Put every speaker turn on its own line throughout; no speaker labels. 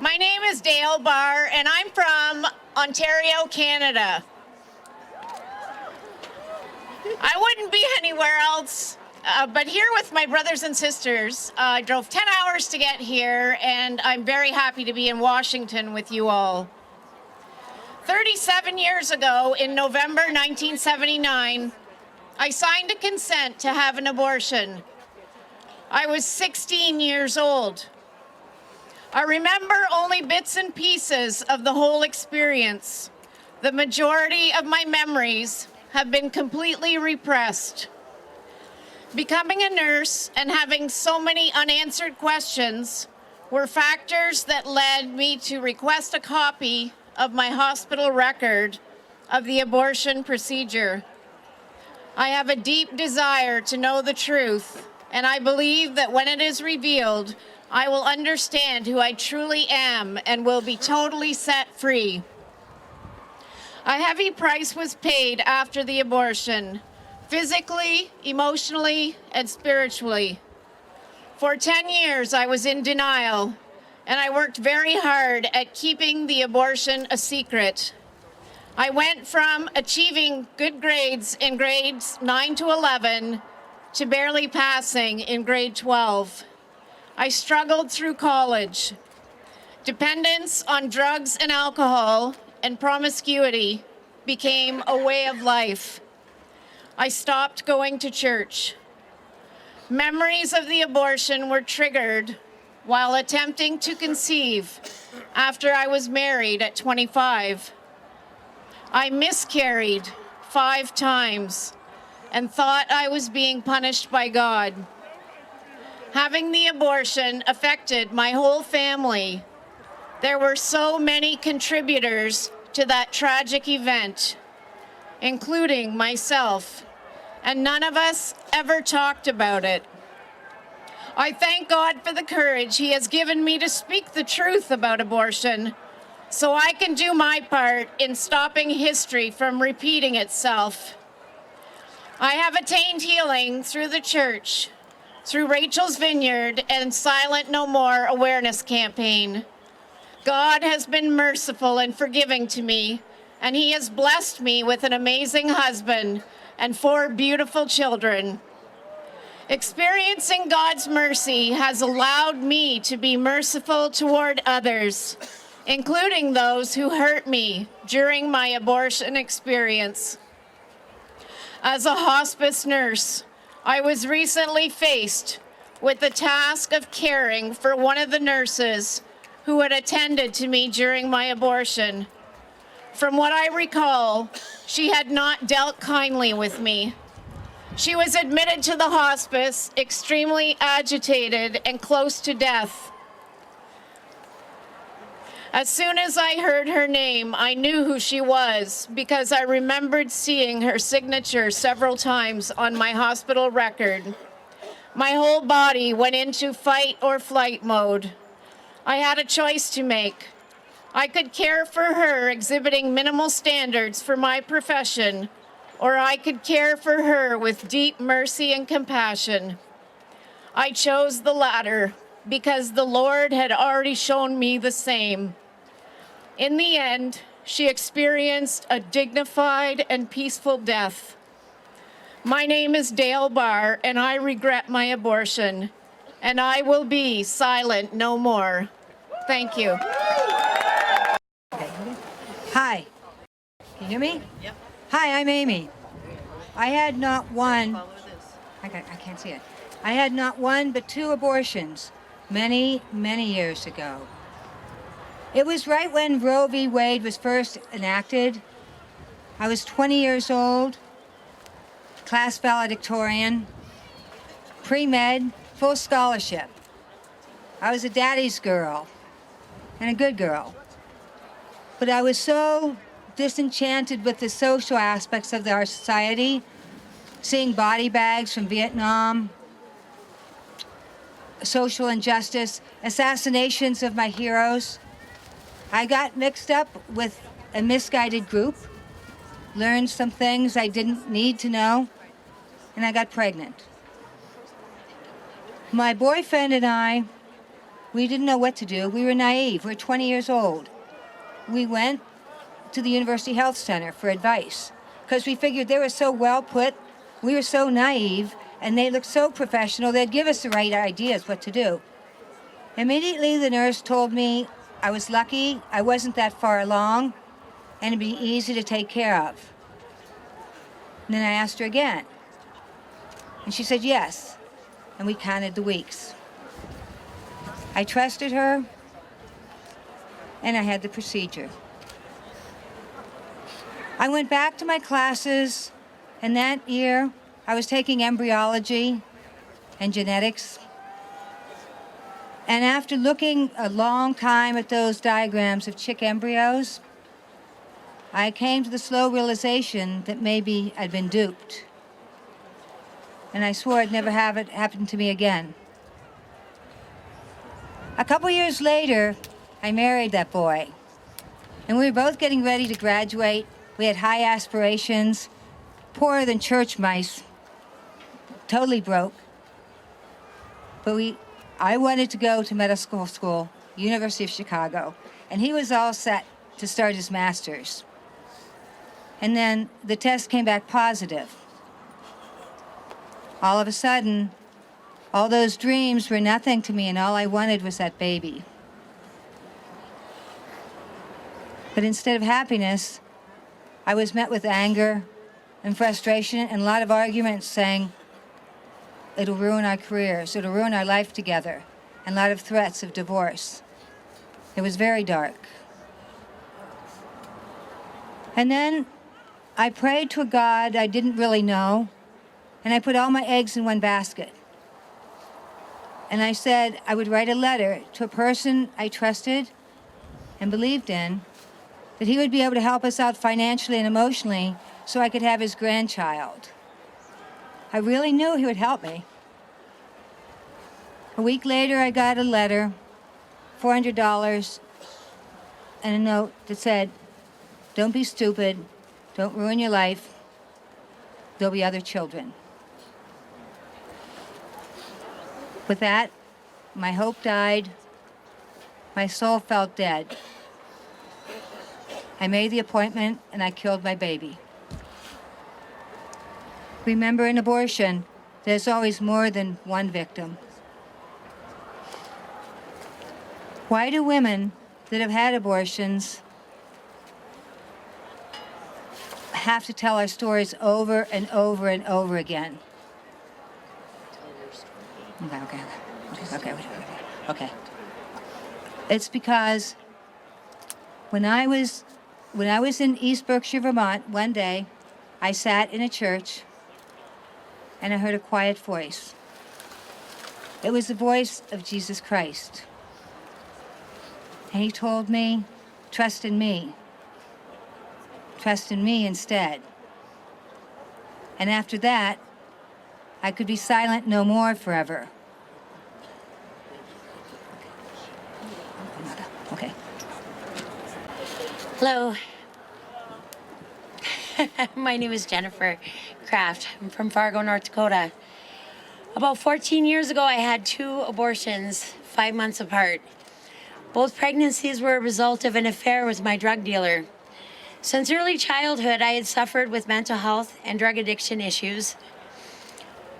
My name is Dale Barr, and I'm from Ontario, Canada. I wouldn't be anywhere else but here with my brothers and sisters. I drove 10 hours to get here, and I'm very happy to be in Washington with you all. 37 years ago, in November 1979, I signed a consent to have an abortion. I was 16 years old. I remember only bits and pieces of the whole experience. The majority of my memories have been completely repressed. Becoming a nurse and having so many unanswered questions were factors that led me to request a copy of my hospital record of the abortion procedure. I have a deep desire to know the truth, and I believe that when it is revealed, I will understand who I truly am and will be totally set free. A heavy price was paid after the abortion, physically, emotionally, and spiritually. For 10 years, I was in denial, and I worked very hard at keeping the abortion a secret. I went from achieving good grades in grades 9 to 11 to barely passing in grade 12. I struggled through college. Dependence on drugs and alcohol and promiscuity became a way of life. I stopped going to church. Memories of the abortion were triggered while attempting to conceive after I was married at 25. I miscarried 5 times and thought I was being punished by God. Having the abortion affected my whole family. There were so many contributors to that tragic event, including myself, and none of us ever talked about it. I thank God for the courage He has given me to speak the truth about abortion, so I can do my part in stopping history from repeating itself. I have attained healing through the church, through Rachel's Vineyard and Silent No More awareness campaign. God has been merciful and forgiving to me, and He has blessed me with an amazing husband and 4 beautiful children. Experiencing God's mercy has allowed me to be merciful toward others, including those who hurt me during my abortion experience. As a hospice nurse, I was recently faced with the task of caring for one of the nurses who had attended to me during my abortion. From what I recall, she had not dealt kindly with me. She was admitted to the hospice, extremely agitated and close to death. As soon as I heard her name, I knew who she was because I remembered seeing her signature several times on my hospital record. My whole body went into fight or flight mode. I had a choice to make. I could care for her exhibiting minimal standards for my profession, or I could care for her with deep mercy and compassion. I chose the latter because the Lord had already shown me the same. In the end, she experienced a dignified and peaceful death. My name is Dale Barr, and I regret my abortion, and I will be silent no more. Thank you.
Hi. Can you hear me?
Yep.
Hi, I'm Amy. I had not one. I can't see it. I had not one but 2 abortions many, many years ago. It was right when Roe v. Wade was first enacted. I was 20 years old, class valedictorian, pre-med, full scholarship. I was a daddy's girl and a good girl. But I was so disenchanted with the social aspects of our society, seeing body bags from Vietnam, social injustice, assassinations of my heroes. I got mixed up with a misguided group, learned some things I didn't need to know, and I got pregnant. My boyfriend and I We didn't know what to do. We were naive. We're 20 years old. We went to the University Health Center for advice because we figured they were so well put, we were so naive, and they looked so professional, they'd give us the right ideas what to do. Immediately, the nurse told me I was lucky, I wasn't that far along, and it'd be easy to take care of. And then I asked her again, and she said yes, and we counted the weeks. I trusted her, and I had the procedure. I went back to my classes, and that year I was taking embryology and genetics. And after looking a long time at those diagrams of chick embryos, I came to the slow realization that maybe I'd been duped. And I swore I'd never have it happen to me again. A couple years later, I married that boy. And we were both getting ready to graduate. We had high aspirations, poorer than church mice, totally broke. But I wanted to go to medical school, University of Chicago, and he was all set to start his master's. And then the test came back positive. All of a sudden, all those dreams were nothing to me, and all I wanted was that baby. But instead of happiness, I was met with anger and frustration and a lot of arguments saying, it'll ruin our careers, it'll ruin our life together, and a lot of threats of divorce. It was very dark. And then I prayed to a God I didn't really know, and I put all my eggs in one basket. And I said I would write a letter to a person I trusted and believed in, that he would be able to help us out financially and emotionally so I could have his grandchild. I really knew he would help me. A week later, I got a letter, $400, and a note that said, don't be stupid, don't ruin your life, there'll be other children. With that, my hope died, my soul felt dead. I made the appointment and I killed my baby. Remember, in abortion, there's always more than one victim. Why do women that have had abortions have to tell our stories over and over and over again? Okay. It's because when I was in East Berkshire, Vermont, one day, I sat in a church and I heard a quiet voice. It was the voice of Jesus Christ. And he told me, trust in me. Trust in me instead. And after that, I could be silent no more forever. Okay.
Hello. My name is Jennifer Kraft. I'm from Fargo, North Dakota. About 14 years ago, I had 2 abortions, 5 months apart. Both pregnancies were a result of an affair with my drug dealer. Since early childhood, I had suffered with mental health and drug addiction issues.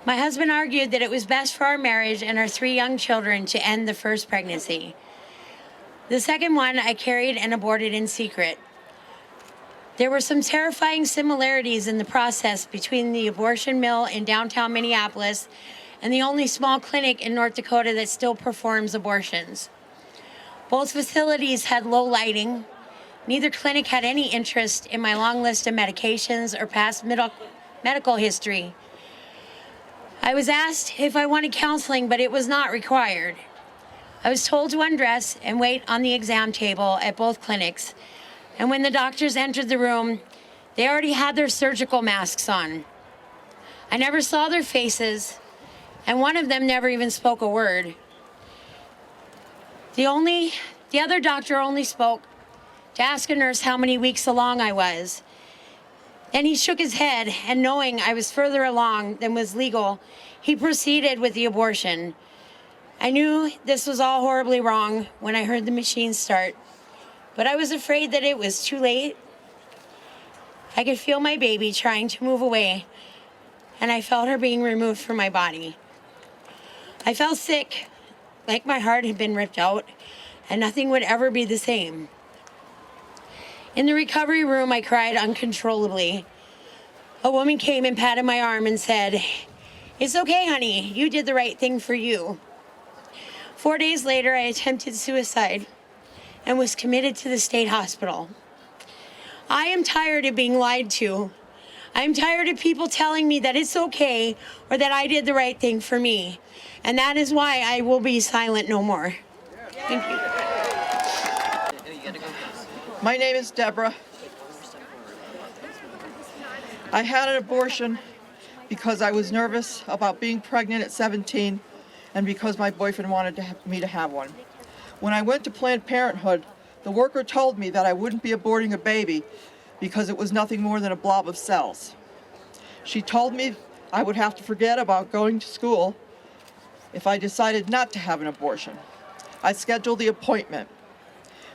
My husband argued that it was best for our marriage and our 3 young children to end the first pregnancy. The second one I carried and aborted in secret. There were some terrifying similarities in the process between the abortion mill in downtown Minneapolis and the only small clinic in North Dakota that still performs abortions. Both facilities had low lighting. Neither clinic had any interest in my long list of medications or past medical history. I was asked if I wanted counseling, but it was not required. I was told to undress and wait on the exam table at both clinics. And when the doctors entered the room, they already had their surgical masks on. I never saw their faces, and one of them never even spoke a word. The other doctor only spoke to ask a nurse how many weeks along I was. Then he shook his head, and knowing I was further along than was legal, he proceeded with the abortion. I knew this was all horribly wrong when I heard the machine start, but I was afraid that it was too late. I could feel my baby trying to move away, and I felt her being removed from my body. I felt sick, like my heart had been ripped out, and nothing would ever be the same. In the recovery room, I cried uncontrollably. A woman came and patted my arm and said, "It's okay, honey. You did the right thing for you." 4 days later, I attempted suicide and was committed to the state hospital. I am tired of being lied to. I'm tired of people telling me that it's okay or that I did the right thing for me. And that is why I will be silent no more. Thank you.
My name is Debra. I had an abortion because I was nervous about being pregnant at 17 and because my boyfriend wanted me to have one. When I went to Planned Parenthood, the worker told me that I wouldn't be aborting a baby because it was nothing more than a blob of cells. She told me I would have to forget about going to school if I decided not to have an abortion. I scheduled the appointment.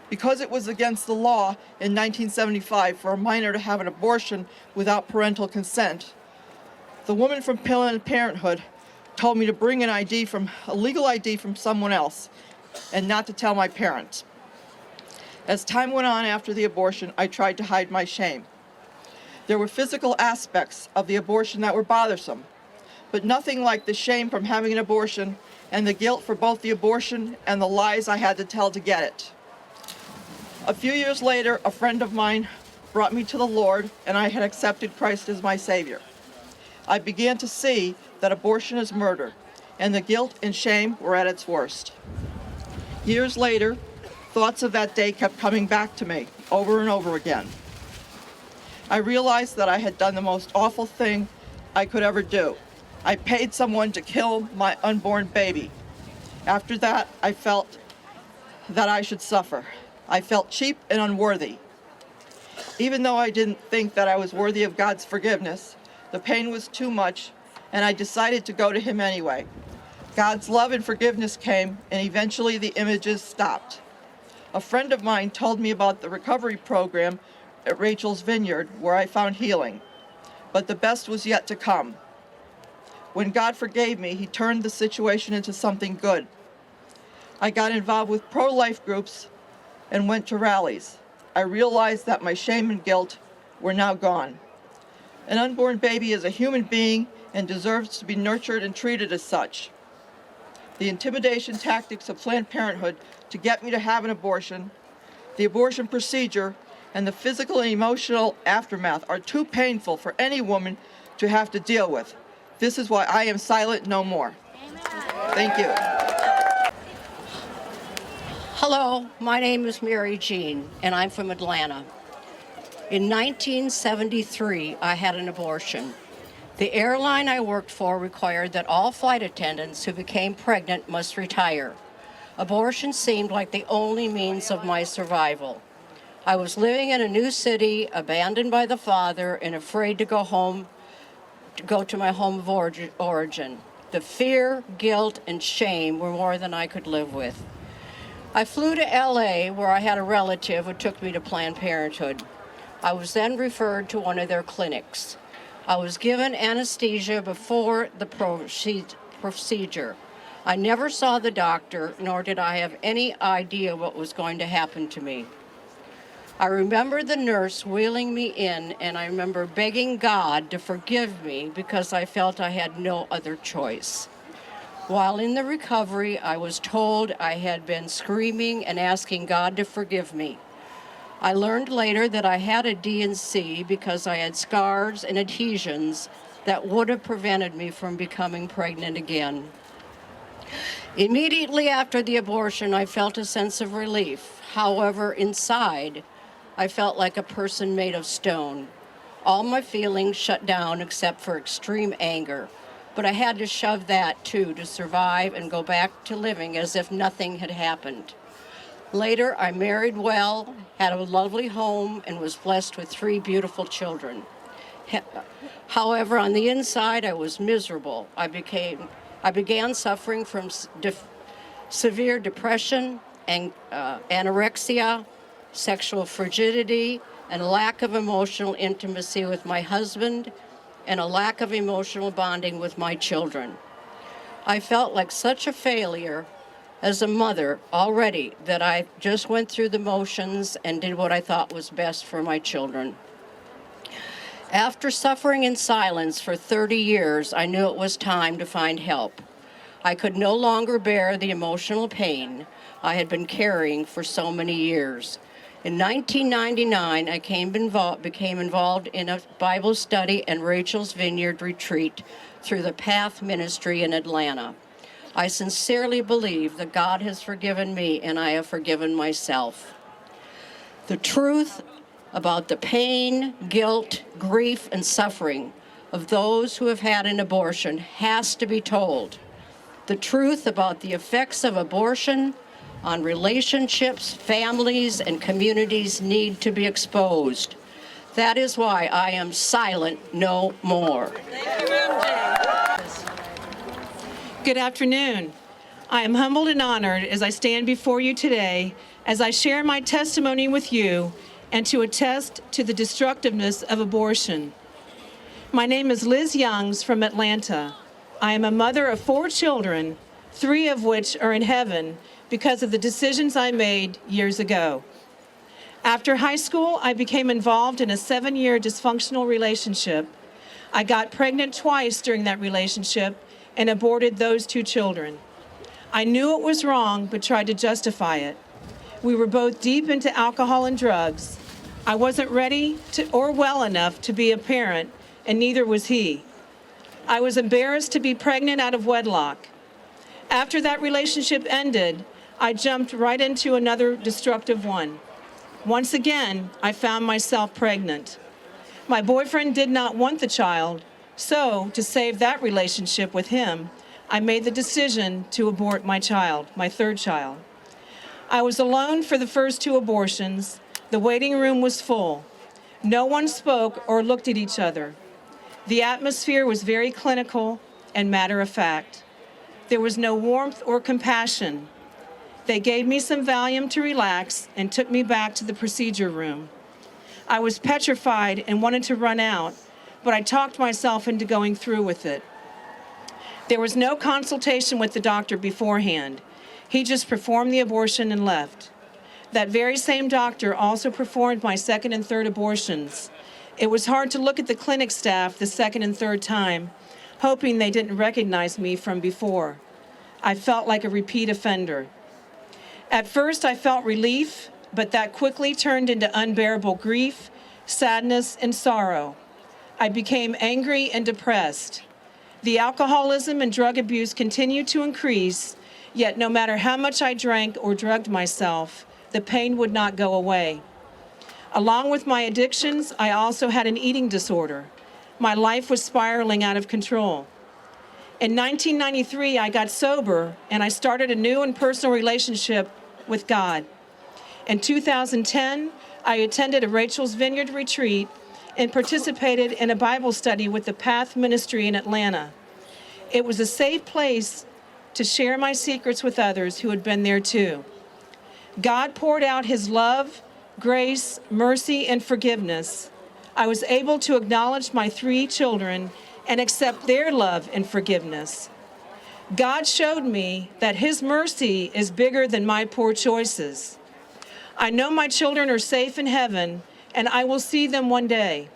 Because it was against the law in 1975 for a minor to have an abortion without parental consent, the woman from Planned Parenthood told me to bring a legal ID from someone else and not to tell my parents. As time went on after the abortion, I tried to hide my shame. There were physical aspects of the abortion that were bothersome, but nothing like the shame from having an abortion and the guilt for both the abortion and the lies I had to tell to get it. A few years later, a friend of mine brought me to the Lord, and I had accepted Christ as my Savior. I began to see that abortion is murder, and the guilt and shame were at its worst. Years later, thoughts of that day kept coming back to me over and over again. I realized that I had done the most awful thing I could ever do. I paid someone to kill my unborn baby. After that, I felt that I should suffer. I felt cheap and unworthy. Even though I didn't think that I was worthy of God's forgiveness, the pain was too much, and I decided to go to Him anyway. God's love and forgiveness came, and eventually the images stopped. A friend of mine told me about the recovery program at Rachel's Vineyard, where I found healing. But the best was yet to come. When God forgave me, He turned the situation into something good. I got involved with pro-life groups and went to rallies. I realized that my shame and guilt were now gone. An unborn baby is a human being and deserves to be nurtured and treated as such. The intimidation tactics of Planned Parenthood to get me to have an abortion, the abortion procedure, and the physical and emotional aftermath are too painful for any woman to have to deal with. This is why I am silent no more. Thank you.
Hello, my name is Mary Jean, and I'm from Atlanta. In 1973, I had an abortion. The airline I worked for required that all flight attendants who became pregnant must retire. Abortion seemed like the only means of my survival. I was living in a new city, abandoned by the father, and afraid to go to my home of origin. The fear, guilt, and shame were more than I could live with. I flew to LA, where I had a relative who took me to Planned Parenthood. I was then referred to one of their clinics. I was given anesthesia before the procedure. I never saw the doctor, nor did I have any idea what was going to happen to me. I remember the nurse wheeling me in, and I remember begging God to forgive me because I felt I had no other choice. While in the recovery, I was told I had been screaming and asking God to forgive me. I learned later that I had a D&C because I had scars and adhesions that would have prevented me from becoming pregnant again. Immediately after the abortion, I felt a sense of relief. However, inside, I felt like a person made of stone. All my feelings shut down except for extreme anger. But I had to shove that too to survive and go back to living as if nothing had happened. Later, I married well, had a lovely home, and was blessed with 3 beautiful children. However, on the inside, I was miserable. I began suffering from severe depression, and anorexia, sexual frigidity, and lack of emotional intimacy with my husband, and a lack of emotional bonding with my children. I felt like such a failure as a mother already that I just went through the motions and did what I thought was best for my children. After suffering in silence for 30 years, I knew it was time to find help. I could no longer bear the emotional pain I had been carrying for so many years. In 1999, I became involved in a Bible study and Rachel's Vineyard retreat through the Path Ministry in Atlanta. I sincerely believe that God has forgiven me and I have forgiven myself. The truth about the pain, guilt, grief, and suffering of those who have had an abortion has to be told. The truth about the effects of abortion on relationships, families, and communities need to be exposed. That is why I am silent no more.
Good afternoon. I am humbled and honored as I stand before you today as I share my testimony with you and to attest to the destructiveness of abortion. My name is Liz Youngs from Atlanta. I am a mother of 4 children, 3 of which are in heaven because of the decisions I made years ago. After high school, I became involved in a 7-year dysfunctional relationship. I got pregnant twice during that relationship and aborted those 2 children. I knew it was wrong, but tried to justify it. We were both deep into alcohol and drugs. I wasn't ready or well enough to be a parent, and neither was he. I was embarrassed to be pregnant out of wedlock. After that relationship ended, I jumped right into another destructive one. Once again, I found myself pregnant. My boyfriend did not want the child, so to save that relationship with him, I made the decision to abort my child, my 3rd child. I was alone for the first 2 abortions. The waiting room was full. No one spoke or looked at each other. The atmosphere was very clinical and matter of fact. There was no warmth or compassion. They gave me some Valium to relax and took me back to the procedure room. I was petrified and wanted to run out, but I talked myself into going through with it. There was no consultation with the doctor beforehand. He just performed the abortion and left. That very same doctor also performed my 2nd and 3rd abortions. It was hard to look at the clinic staff the 2nd and 3rd time, hoping they didn't recognize me from before. I felt like a repeat offender. At first, I felt relief, but that quickly turned into unbearable grief, sadness, and sorrow. I became angry and depressed. The alcoholism and drug abuse continued to increase, yet no matter how much I drank or drugged myself, the pain would not go away. Along with my addictions, I also had an eating disorder. My life was spiraling out of control. In 1993, I got sober, and I started a new and personal relationship with God. In 2010, I attended a Rachel's Vineyard retreat and participated in a Bible study with the Path Ministry in Atlanta. It was a safe place to share my secrets with others who had been there too. God poured out his love, grace, mercy, and forgiveness. I was able to acknowledge my 3 children and accept their love and forgiveness. God showed me that his mercy is bigger than my poor choices. I know my children are safe in heaven, and I will see them one day.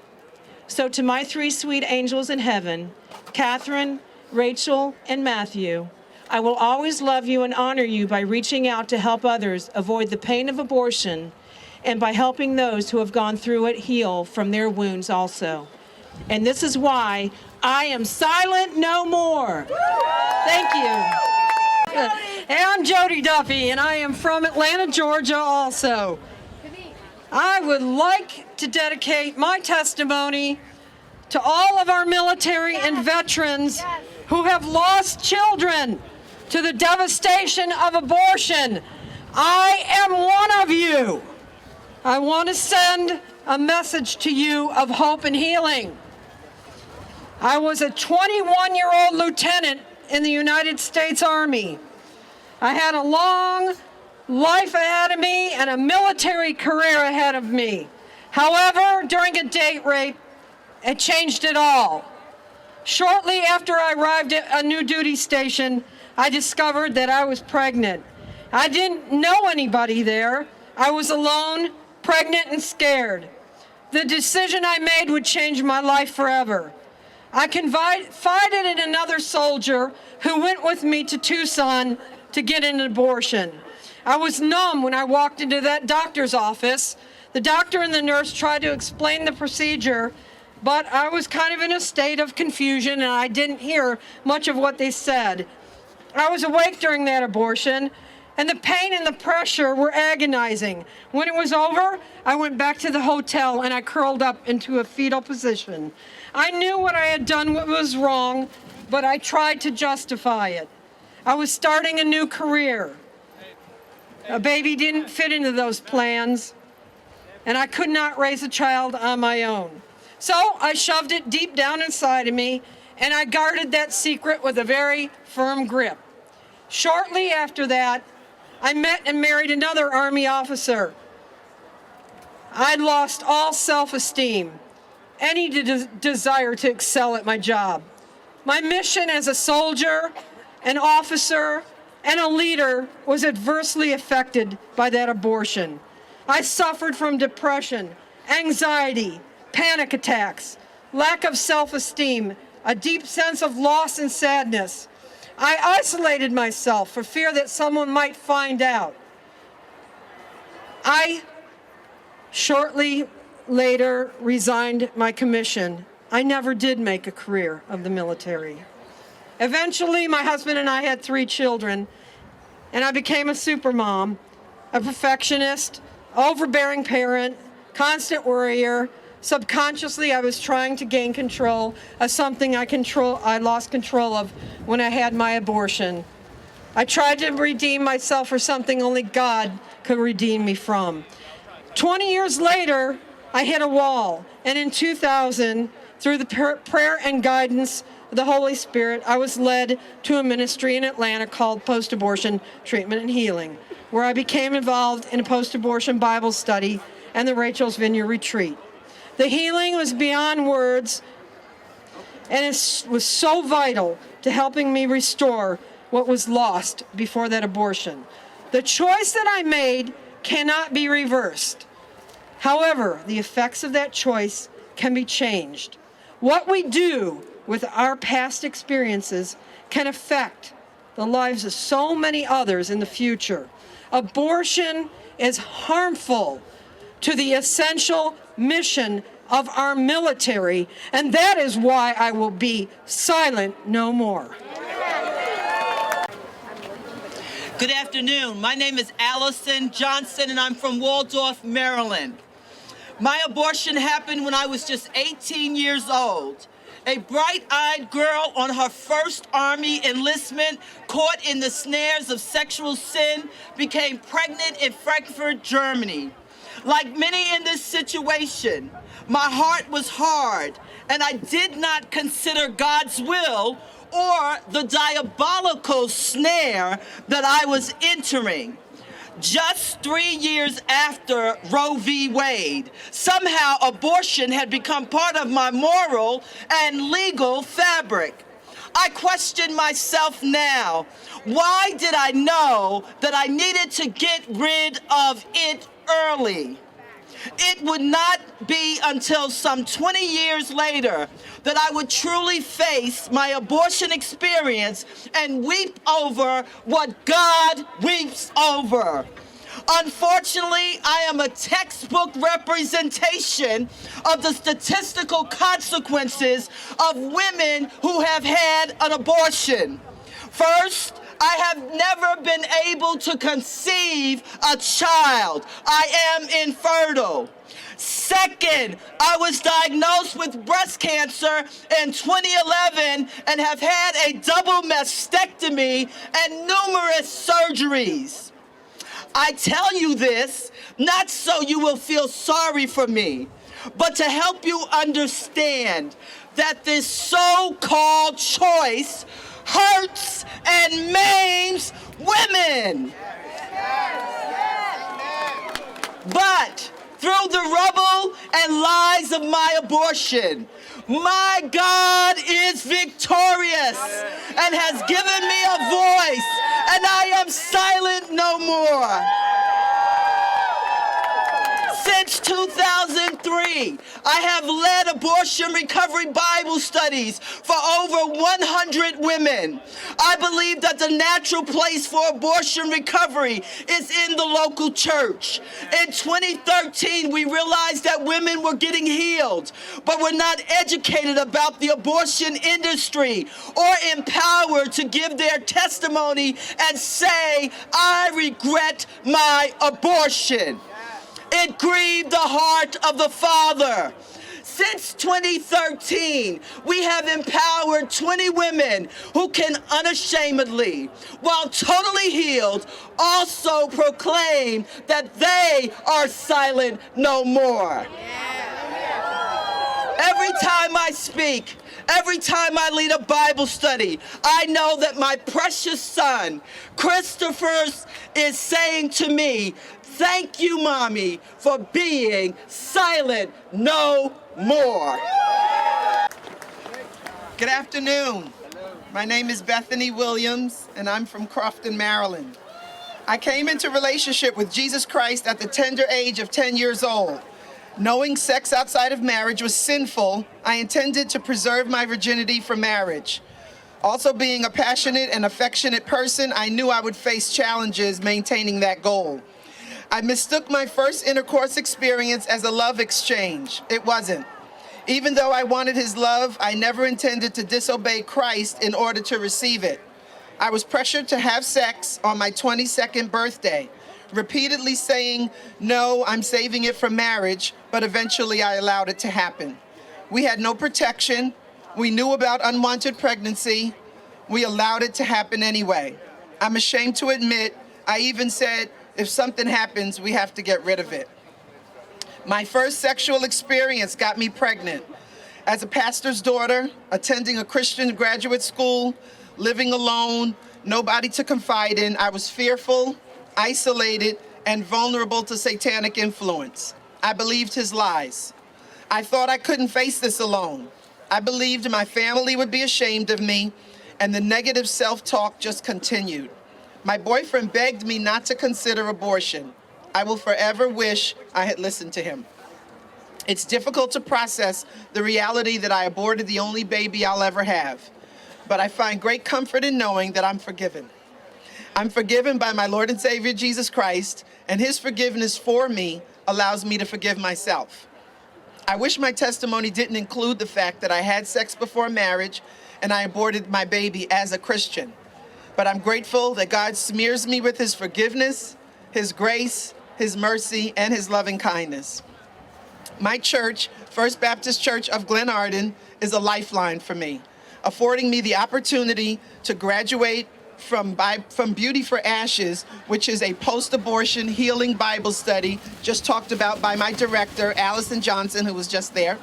So to my 3 sweet angels in heaven, Catherine, Rachel, and Matthew, I will always love you and honor you by reaching out to help others avoid the pain of abortion and by helping those who have gone through it heal from their wounds also. And this is why I am silent no more. Thank you.
Hey, I'm Jody Duffy, and I am from Atlanta, Georgia also. I would like to dedicate my testimony to all of our military and veterans who have lost children to the devastation of abortion. I am one of you. I want to send a message to you of hope and healing. I was a 21-year-old lieutenant in the United States Army. I had a long life ahead of me and a military career ahead of me. However, during a date rape, it changed it all. Shortly after I arrived at a new duty station, I discovered that I was pregnant. I didn't know anybody there. I was alone, pregnant, and scared. The decision I made would change my life forever. I confided in another soldier who went with me to Tucson to get an abortion. I was numb when I walked into that doctor's office. The doctor and the nurse tried to explain the procedure, but I was kind of in a state of confusion and I didn't hear much of what they said. I was awake during that abortion, and the pain and the pressure were agonizing. When it was over, I went back to the hotel and I curled up into a fetal position. I knew what I had done was wrong, but I tried to justify it. I was starting a new career. A baby didn't fit into those plans, and I could not raise a child on my own. So I shoved it deep down inside of me, and I guarded that secret with a very firm grip. Shortly after that, I met and married another Army officer. I'd lost all self-esteem, any desire to excel at my job. My mission as a soldier, an officer, and a leader was adversely affected by that abortion. I suffered from depression, anxiety, panic attacks, lack of self-esteem, a deep sense of loss and sadness. I isolated myself for fear that someone might find out. I shortly later resigned my commission. I never did make a career of the military. Eventually, my husband and I had 3 children, and I became a supermom, a perfectionist, overbearing parent, constant worrier. Subconsciously, I was trying to gain control of something I lost control of when I had my abortion. I tried to redeem myself for something only God could redeem me from. 20 years later, I hit a wall, and in 2000, through the prayer and guidance of the Holy Spirit, I was led to a ministry in Atlanta called Post-Abortion Treatment and Healing, where I became involved in a post-abortion Bible study and the Rachel's Vineyard Retreat. The healing was beyond words, and it was so vital to helping me restore what was lost before that abortion. The choice that I made cannot be reversed. However, the effects of that choice can be changed. What we do with our past experiences can affect the lives of so many others in the future. Abortion is harmful to the essential mission of our military, and that is why I will be silent no more.
Good afternoon. My name is Alison Johnson, and I'm from Waldorf, Maryland. My abortion happened when I was just 18 years old. A bright-eyed girl on her first Army enlistment, caught in the snares of sexual sin, became pregnant in Frankfurt, Germany. Like many in this situation, my heart was hard, and I did not consider God's will or the diabolical snare that I was entering. Just 3 years after Roe v. Wade, somehow abortion had become part of my moral and legal fabric. I question myself now. Why did I know that I needed to get rid of it early? It would not be until some 20 years later that I would truly face my abortion experience and weep over what God weeps over. Unfortunately, I am a textbook representation of the statistical consequences of women who have had an abortion. First, I have never been able to conceive a child. I am infertile. Second, I was diagnosed with breast cancer in 2011 and have had a double mastectomy and numerous surgeries. I tell you this not so you will feel sorry for me, but to help you understand that this so-called choice hurts and maims women. But through the rubble and lies of my abortion, my God is victorious and has given me a voice, and I am silent no more. Since 2003, I have led abortion recovery Bible studies for over 100 women. I believe that the natural place for abortion recovery is in the local church. In 2013, we realized that women were getting healed, but were not educated about the abortion industry or empowered to give their testimony and say, I regret my abortion. It grieved the heart of the Father. Since 2013, we have empowered 20 women who can unashamedly, while totally healed, also proclaim that they are silent no more. Every time I speak, every time I lead a Bible study, I know that my precious son, Christopher, is saying to me, thank you, Mommy, for being silent no more. Good afternoon. My name is Bethany Williams, and I'm from Crofton, Maryland. I came into relationship with Jesus Christ at the tender age of 10 years old. Knowing sex outside of marriage was sinful, I intended to preserve my virginity for marriage. Also, being a passionate and affectionate person, I knew I would face challenges maintaining that goal. I mistook my first intercourse experience as a love exchange. It wasn't. Even though I wanted his love, I never intended to disobey Christ in order to receive it. I was pressured to have sex on my 22nd birthday, repeatedly saying, no, I'm saving it for marriage, but eventually I allowed it to happen. We had no protection. We knew about unwanted pregnancy. We allowed it to happen anyway. I'm ashamed to admit, I even said, if something happens, we have to get rid of it. My first sexual experience got me pregnant. As a pastor's daughter, attending a Christian graduate school, living alone, nobody to confide in, I was fearful, isolated, and vulnerable to satanic influence. I believed his lies. I thought I couldn't face this alone. I believed my family would be ashamed of me, and the negative self-talk just continued. My boyfriend begged me not to consider abortion. I will forever wish I had listened to him. It's difficult to process the reality that I aborted the only baby I'll ever have, but I find great comfort in knowing that I'm forgiven. I'm forgiven by my Lord and Savior Jesus Christ, and his forgiveness for me allows me to forgive myself. I wish my testimony didn't include the fact that I had sex before marriage and I aborted my baby as a Christian. But I'm grateful that God smears me with his forgiveness, his grace, his mercy, and his loving kindness. My church, First Baptist Church of Glen Arden, is a lifeline for me, affording me the opportunity to graduate from Beauty for Ashes, which is a post-abortion healing Bible study just talked about by my director, Alison Johnson, who was just there.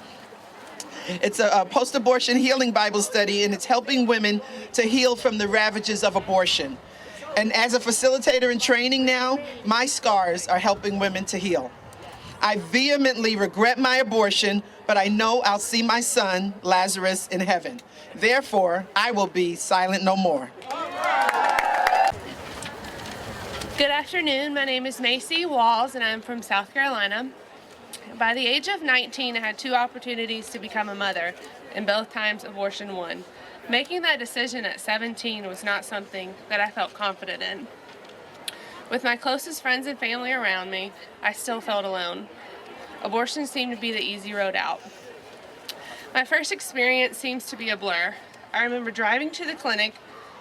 It's a post-abortion healing Bible study, and it's helping women to heal from the ravages of abortion. And as a facilitator in training now, my scars are helping women to heal. I vehemently regret my abortion, but I know I'll see my son, Lazarus, in heaven. Therefore, I will be silent no more.
Good afternoon. My name is Macy Walls, and I'm from South Carolina. By the age of 19, I had 2 opportunities to become a mother, and both times abortion won. Making that decision at 17 was not something that I felt confident in. With my closest friends and family around me, I still felt alone. Abortion seemed to be the easy road out. My first experience seems to be a blur. I remember driving to the clinic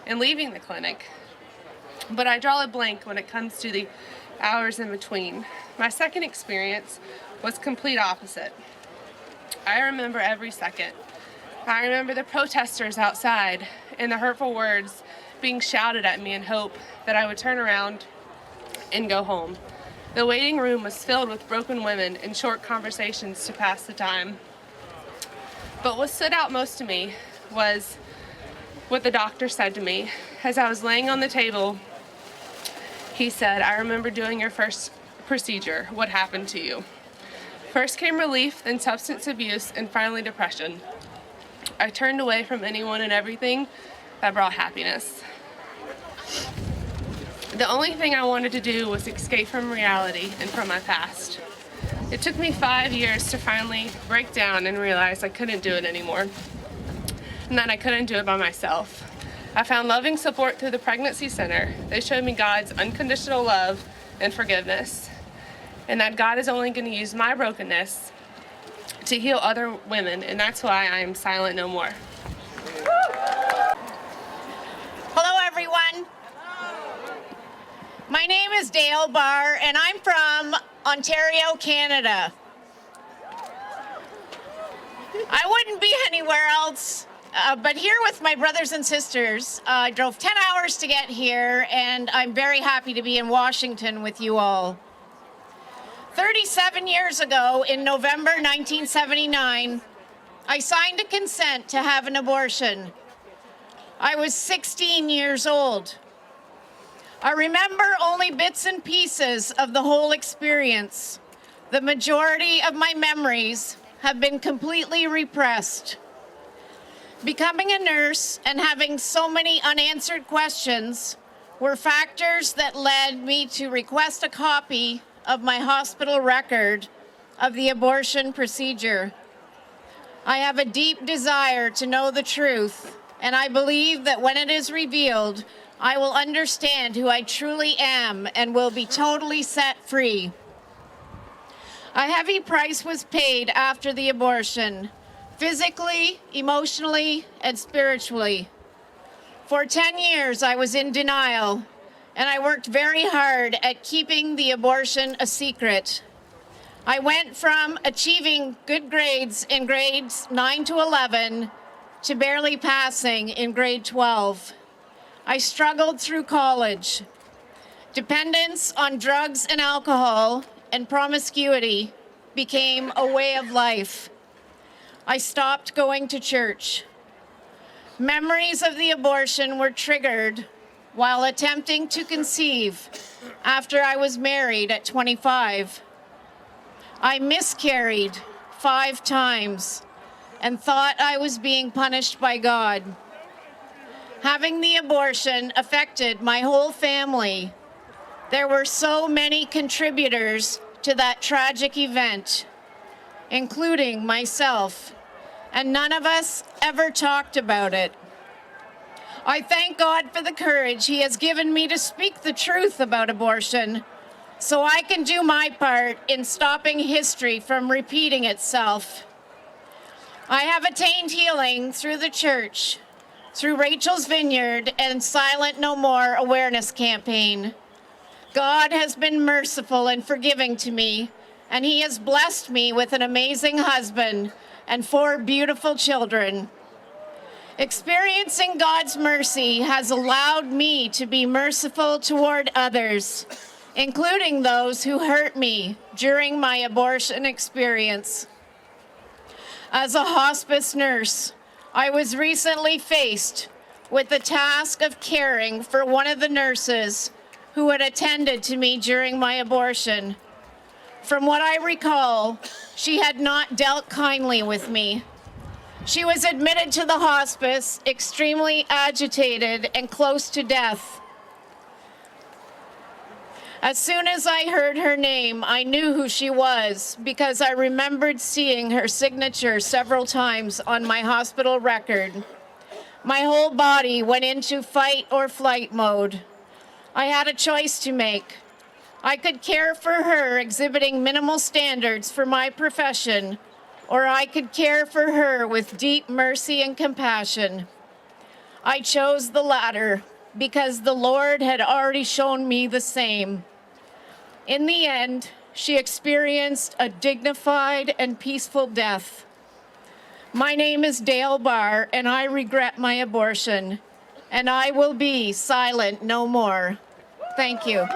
and leaving the clinic, but I draw a blank when it comes to the hours in between. My second experience was complete opposite. I remember every second. I remember the protesters outside and the hurtful words being shouted at me in hope that I would turn around and go home. The waiting room was filled with broken women and short conversations to pass the time. But what stood out most to me was what the doctor said to me. As I was laying on the table, he said, "I remember doing your first procedure. What happened to you?" First came relief, then substance abuse, and finally depression. I turned away from anyone and everything that brought happiness. The only thing I wanted to do was escape from reality and from my past. It took me 5 years to finally break down and realize I couldn't do it anymore, and that I couldn't do it by myself. I found loving support through the pregnancy center. They showed me God's unconditional love and forgiveness, and that God is only going to use my brokenness to heal other women, and that's why I am silent no more.
Hello, everyone. My name is Barr, and I'm from Ontario, Canada. I wouldn't be anywhere else but here with my brothers and sisters. I drove 10 hours to get here, and I'm very happy to be in Washington with you all. 37 years ago, in November 1979, I signed a consent to have an abortion. I was 16 years old. I remember only bits and pieces of the whole experience. The majority of my memories have been completely repressed. Becoming a nurse and having so many unanswered questions were factors that led me to request a copy of my hospital record of the abortion procedure. I have a deep desire to know the truth, and I believe that when it is revealed, I will understand who I truly am and will be totally set free. A heavy price was paid after the abortion, physically, emotionally, and spiritually. For 10 years, I was in denial, and I worked very hard at keeping the abortion a secret. I went from achieving good grades in grades 9 to 11 to barely passing in grade 12. I struggled through college. Dependence on drugs and alcohol and promiscuity became a way of life. I stopped going to church. Memories of the abortion were triggered while attempting to conceive after I was married at 25. I miscarried 5 times and thought I was being punished by God. Having the abortion affected my whole family. There were so many contributors to that tragic event, including myself, and none of us ever talked about it. I thank God for the courage He has given me to speak the truth about abortion, so I can do my part in stopping history from repeating itself. I have attained healing through the church, through Rachel's Vineyard and Silent No More awareness campaign. God has been merciful and forgiving to me, and He has blessed me with an amazing husband and 4 beautiful children. Experiencing God's mercy has allowed me to be merciful toward others, including those who hurt me during my abortion experience. As a hospice nurse, I was recently faced with the task of caring for one of the nurses who had attended to me during my abortion. From what I recall, she had not dealt kindly with me. She was admitted to the hospice, extremely agitated and close to death. As soon as I heard her name, I knew who she was because I remembered seeing her signature several times on my hospital record. My whole body went into fight or flight mode. I had a choice to make. I could care for her exhibiting minimal standards for my profession, or I could care for her with deep mercy and compassion. I chose the latter because the Lord had already shown me the same. In the end, she experienced a dignified and peaceful death. My name is Barr, and I regret my abortion, and I will be silent no more. Thank you.